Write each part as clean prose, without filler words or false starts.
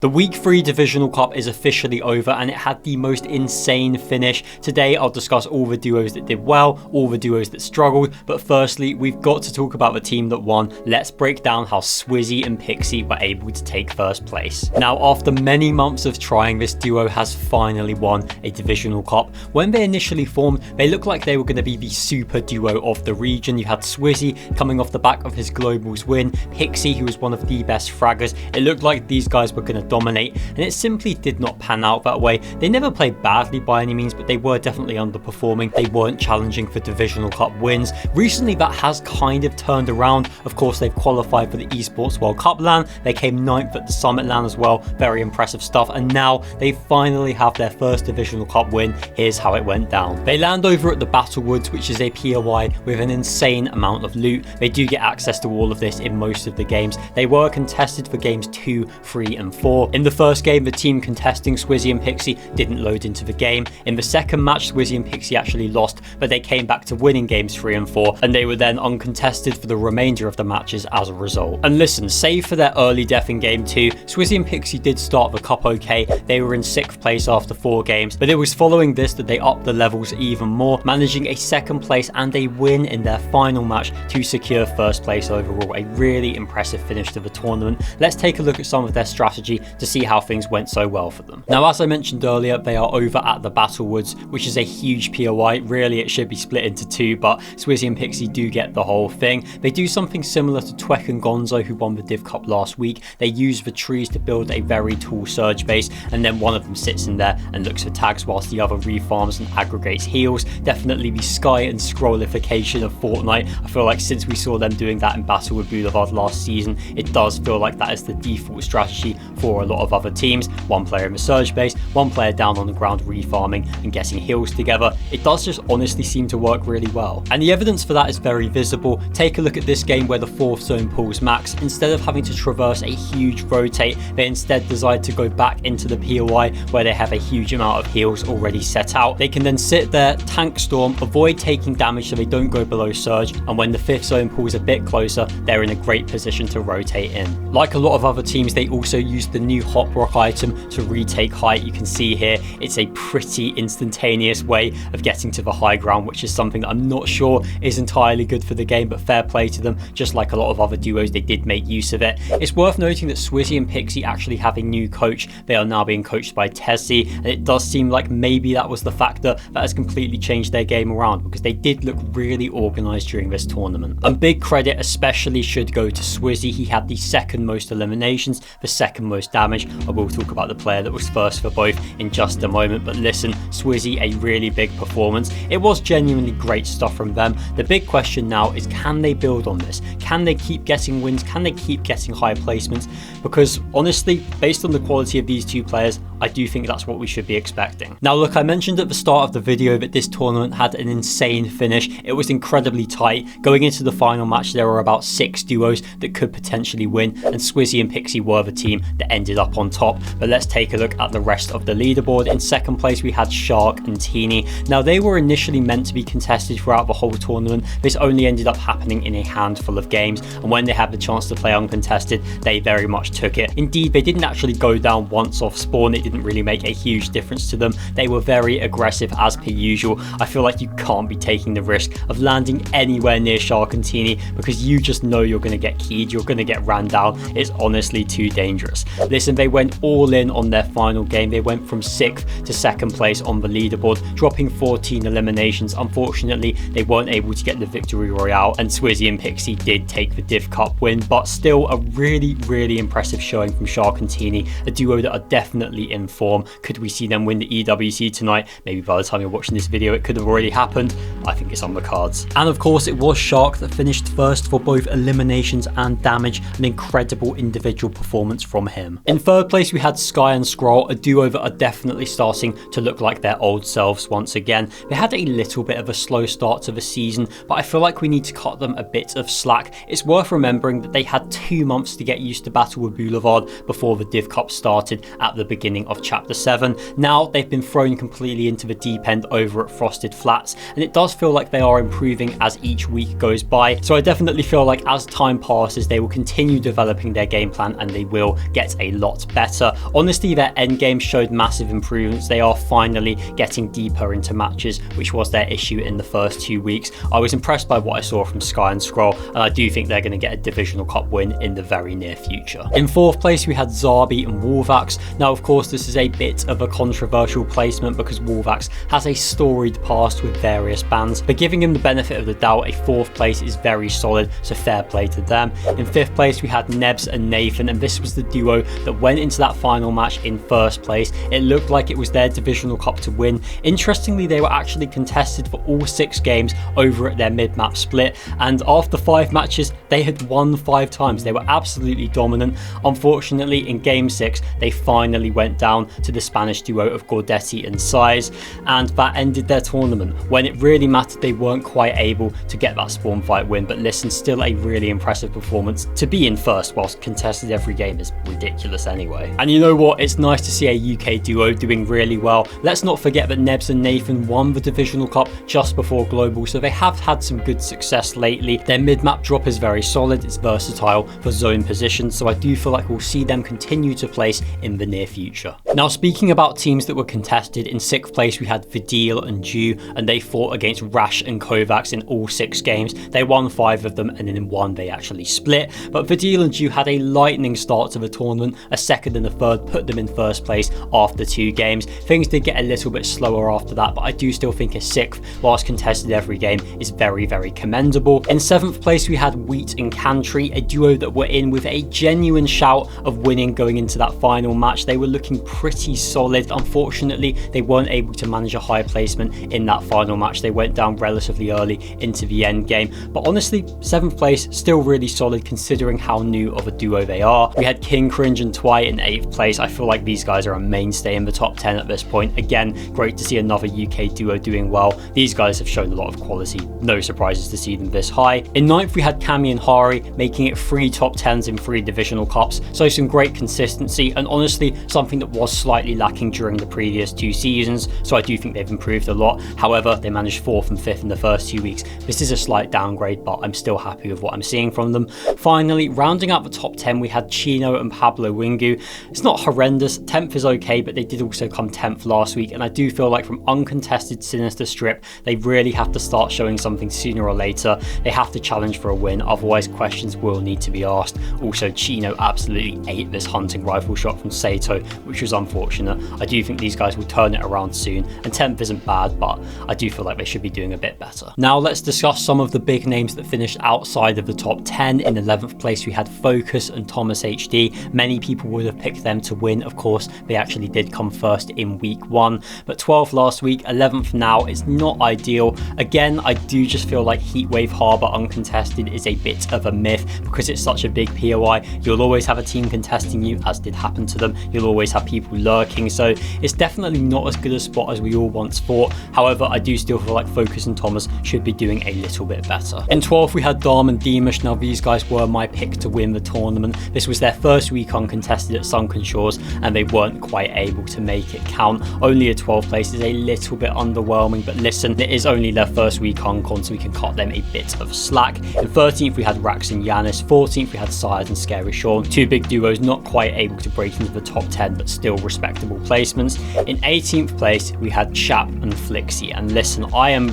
The Week 3 Divisional Cup is officially over and it had the most insane finish. Today I'll discuss all the duos that did well, all the duos that struggled, but firstly we've got to talk about the team that won. Let's break down how SwizzY and Pixie were able to take first place. Now, after many months of trying, this duo has finally won a Divisional Cup. When they initially formed, they looked like they were going to be the super duo of the region. You had SwizzY coming off the back of his Globals win, Pixie, who was one of the best fraggers. It looked like these guys were going to dominate, and it simply did not pan out that way. They never played badly by any means, but they were definitely underperforming. They weren't challenging for Divisional Cup wins. Recently that has kind of turned around. Of course, they've qualified for the Esports World Cup LAN. They came 9th at the Summit LAN as well. Very impressive stuff, and now they finally have their first Divisional Cup win. Here's how it went down. They land over at the Battlewoods, which is a POI with an insane amount of loot. They do get access to all of this in most of the games. They were contested for games 2, 3 and 4. In the first game, the team contesting SwizzY and Pixie didn't load into the game. In the second match, SwizzY and Pixie actually lost, but they came back to winning games 3 and 4, and they were then uncontested for the remainder of the matches as a result. And listen, save for their early death in game 2, SwizzY and Pixie did start the cup okay. They were in 6th place after 4 games, but it was following this that they upped the levels even more, managing a 2nd place and a win in their final match to secure 1st place overall. A really impressive finish to the tournament. Let's take a look at some of their strategy to see how things went so well for them. Now, as I mentioned earlier, they are over at the Battlewoods, which is a huge POI. Really, it should be split into 2, but SwizzY and Pixie do get the whole thing. They do something similar to Twek and Gonzo, who won the Div Cup last week. They use the trees to build a very tall surge base, and then one of them sits in there and looks for tags whilst the other refarms and aggregates heals. Definitely the sky and scrollification of Fortnite. I feel like since we saw them doing that in Battlewood Boulevard last season, it does feel like that is the default strategy for a lot of other teams. One player in the surge base, one player down on the ground refarming and getting heals together. It does just honestly seem to work really well, and the evidence for that is very visible. Take a look at this game where the 4th zone pulls max. Instead of having to traverse a huge rotate, they instead decide to go back into the POI where they have a huge amount of heals already set out. They can then sit there, tank storm, avoid taking damage so they don't go below surge, and when the 5th zone pulls a bit closer, they're in a great position to rotate in. Like a lot of other teams, they also use the new hop rock item to retake height. You can see here it's a pretty instantaneous way of getting to the high ground, which is something that I'm not sure is entirely good for the game, but fair play to them. Just like a lot of other duos, they did make use of it. It's worth noting that SwizzY and Pixie actually have a new coach. They are now being coached by Tessie, and it does seem like maybe that was the factor that has completely changed their game around, because they did look really organized during this tournament. And big credit especially should go to SwizzY. He had the 2nd most eliminations, the 2nd most damage. I will talk about the player that was first for both in just a moment, but listen, SwizzY, a really big performance. It was genuinely great stuff from them. The big question now is, can they build on this? Can they keep getting wins? Can they keep getting high placements? Because honestly, based on the quality of these two players, I do think that's what we should be expecting. Now look, I mentioned at the start of the video that this tournament had an insane finish. It was incredibly tight. Going into the final match, there were about 6 duos that could potentially win, and SwizzY and Pixie were the team that ended up on top. But let's take a look at the rest of the leaderboard. In 2nd place, we had Shxrk T3eny. Now, they were initially meant to be contested throughout the whole tournament. This only ended up happening in a handful of games, and when they had the chance to play uncontested, they very much took it. Indeed, they didn't actually go down once off spawn. It didn't really make a huge difference to them. They were very aggressive as per usual. I feel like you can't be taking the risk of landing anywhere near Shxrk T3eny, because you just know you're going to get keyed, you're going to get ran down. It's honestly too dangerous. Listen, they went all in on their final game. They went from 6th to 2nd place on the leaderboard, dropping 14 eliminations. Unfortunately, they weren't able to get the victory royale, and SwizzY and Pixie did take the Div Cup win, but still a really impressive showing from Shxrk and T3eny, a duo that are definitely in form. Could we see them win the EWC tonight? Maybe by the time you're watching this video, it could have already happened. I think it's on the cards. And of course, it was Shxrk that finished first for both eliminations and damage. An incredible individual performance from him. In 3rd place, we had Sky and Scroll, a duo that are definitely starting to look like their old selves once again. They had a little bit of a slow start to the season, but I feel like we need to cut them a bit of slack. It's worth remembering that they had 2 months to get used to Battlewood Boulevard before the Div Cup started at the beginning of Chapter 7. Now they've been thrown completely into the deep end over at Frosted Flats, and it does feel like they are improving as each week goes by. So I definitely feel like as time passes, they will continue developing their game plan and they will get a a lot better. Honestly, their endgame showed massive improvements. They are finally getting deeper into matches, which was their issue in the first 2 weeks. I was impressed by what I saw from Sky and Scroll, and I do think they're going to get a Divisional Cup win in the very near future. In 4th place, we had Zarbi and Wolvax. Now, of course, this is a bit of a controversial placement because Wolvax has a storied past with various bans, but giving him the benefit of the doubt, a 4th place is very solid, so fair play to them. In 5th place, we had Nebs and Nathan, and this was the duo that went into that final match in 1st place. It looked like it was their Divisional Cup to win. Interestingly, they were actually contested for all 6 games over at their mid-map split, and after 5 matches, they had won 5 times. They were absolutely dominant. Unfortunately, in game 6, they finally went down to the Spanish duo of Gordetti and Size, and that ended their tournament. When it really mattered, they weren't quite able to get that spawn fight win, but listen, still a really impressive performance. To be in 1st whilst contested every game is ridiculous anyway. And you know what? It's nice to see a UK duo doing really well. Let's not forget that Nebs and Nathan won the Divisional Cup just before Global, so they have had some good success lately. Their mid-map drop is very solid, it's versatile for zone positions, so I do feel like we'll see them continue to place in the near future. Now, speaking about teams that were contested, in 6th place we had Vidil and Dew, and they fought against Rash and Kovacs in all 6 games. They won 5 of them, and then in 1 they actually split, but Vidil and Dew had a lightning start to the tournament. A 2nd and a 3rd put them in 1st place after 2 games. Things did get a little bit slower after that, but I do still think a 6th whilst contested every game is very, very commendable. In 7th place we had Wheat and Cantry, a duo that were in with a genuine shout of winning going into that final match. They were looking pretty solid. Unfortunately, they weren't able to manage a high placement in that final match. They went down relatively early into the end game, but honestly, 7th place still really solid considering how new of a duo they are. We had King Cringe and Twy in 8th place. I feel like these guys are a mainstay in the top 10 at this point. Again, great to see another UK duo doing well. These guys have shown a lot of quality. No surprises to see them this high. In 9th, we had Cami and Hari, making it 3 top 10s in 3 Divisional Cups. So some great consistency, and honestly, something that was slightly lacking during the previous 2 seasons. So I do think they've improved a lot. However, they managed 4th and 5th in the first 2 weeks. This is a slight downgrade, but I'm still happy with what I'm seeing from them. Finally, rounding out the top 10, we had Chino and Pablo Wingu. It's not horrendous. 10th is okay, but they did also come 10th last week, and I do feel like from uncontested Sinister Strip, they really have to start showing something sooner or later. They have to challenge for a win, otherwise questions will need to be asked. Also, Chino absolutely ate this hunting rifle shot from Sato, which was unfortunate. I do think these guys will turn it around soon, and 10th isn't bad, but I do feel like they should be doing a bit better. Now let's discuss some of the big names that finished outside of the top 10. In 11th place we had Focus and Thomas HD. Many people would have picked them to win. Of course, they actually did come first in week 1, but 12th last week, 11th now. It's not ideal. Again, I do just feel like Heatwave Harbour uncontested is a bit of a myth because it's such a big POI. You'll always have a team contesting you, as did happen to them. You'll always have people lurking, so it's definitely not as good a spot as we all once thought. However, I do still feel like Focus and Thomas should be doing a little bit better. In 12th we had Dharm and Deemish. Now these guys were my pick to win the tournament. This was their first week uncontested at Sunken Shores, and they weren't quite able to make it count. Only a 12th place is a little bit underwhelming, but listen, it is only their first week uncon, so we can cut them a bit of slack. In 13th we had Rax and Yanis. 14th we had Sires and Scary Sean. 2 big duos not quite able to break into the top 10, but still respectable placements. In 18th place we had Chap and Flixie, and listen, I am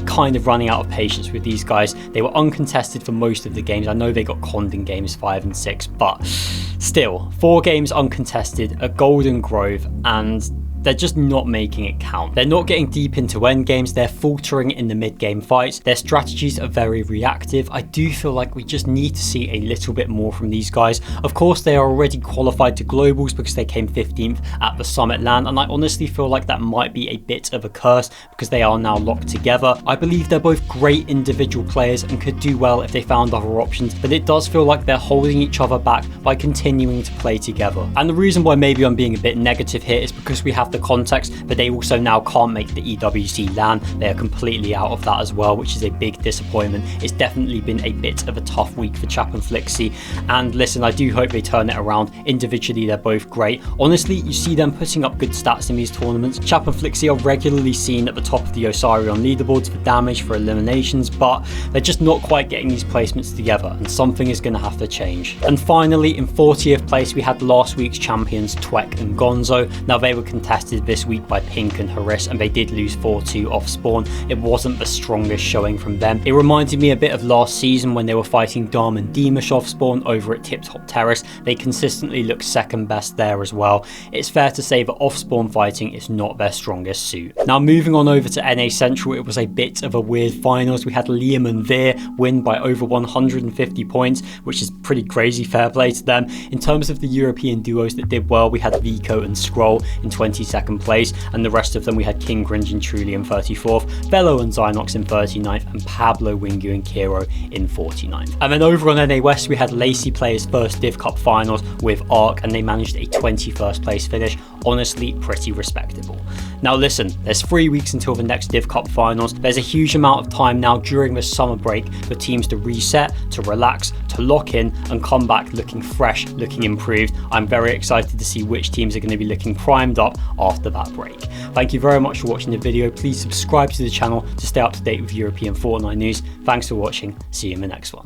kind of running out of patience with these guys. They were uncontested for most of the games. I know they got conned in games 5 and 6, but still, 4 games uncontested at Golden Grove, and they're just not making it count. They're not getting deep into end games. They're faltering in the mid-game fights. Their strategies are very reactive. I do feel like we just need to see a little bit more from these guys. Of course, they are already qualified to globals because they came 15th at the Summit LAN, and I honestly feel like that might be a bit of a curse because they are now locked together. I believe they're both great individual players and could do well if they found other options, but it does feel like they're holding each other back by continuing to play together. And the reason why maybe I'm being a bit negative here is because we have the the context, but they also now can't make the EWC LAN. They are completely out of that as well, which is a big disappointment. It's definitely been a bit of a tough week for Chap and Flixie, and listen, I do hope they turn it around. Individually, they're both great. Honestly, you see them putting up good stats in these tournaments. Chap and Flixie are regularly seen at the top of the Osarion leaderboards for damage, for eliminations, but they're just not quite getting these placements together, and something is going to have to change. And finally, in 40th place, we had last week's champions Twek and Gonzo. Now, they were contested this week by Pink and Haris, and they did lose 4-2 off spawn. It wasn't the strongest showing from them. It reminded me a bit of last season when they were fighting Dom and Deemish off spawn over at Tip Top Terrace. They consistently looked second best there as well. It's fair to say that off spawn fighting is not their strongest suit. Now, moving on over to NA Central, it was a bit of a weird finals. We had Liam and Veer win by over 150 points, which is pretty crazy. Fair play to them. In terms of the European duos that did well, we had Vico and Scroll in 22nd place, and the rest of them we had King Gringe and Truly in 34th, Velo and Zynox in 39th, and Pablo, Wingu and Kiro in 49th. And then over on NA West, we had Lacey play his first Div Cup finals with Arc, and they managed a 21st place finish. Honestly, pretty respectable. Now listen, there's 3 weeks until the next Div Cup finals. There's a huge amount of time now during the summer break for teams to reset, to relax, to lock in and come back looking fresh, looking improved. I'm very excited to see which teams are going to be looking primed up after that break. Thank you very much for watching the video. Please subscribe to the channel to stay up to date with European Fortnite news. Thanks for watching. See you in the next one.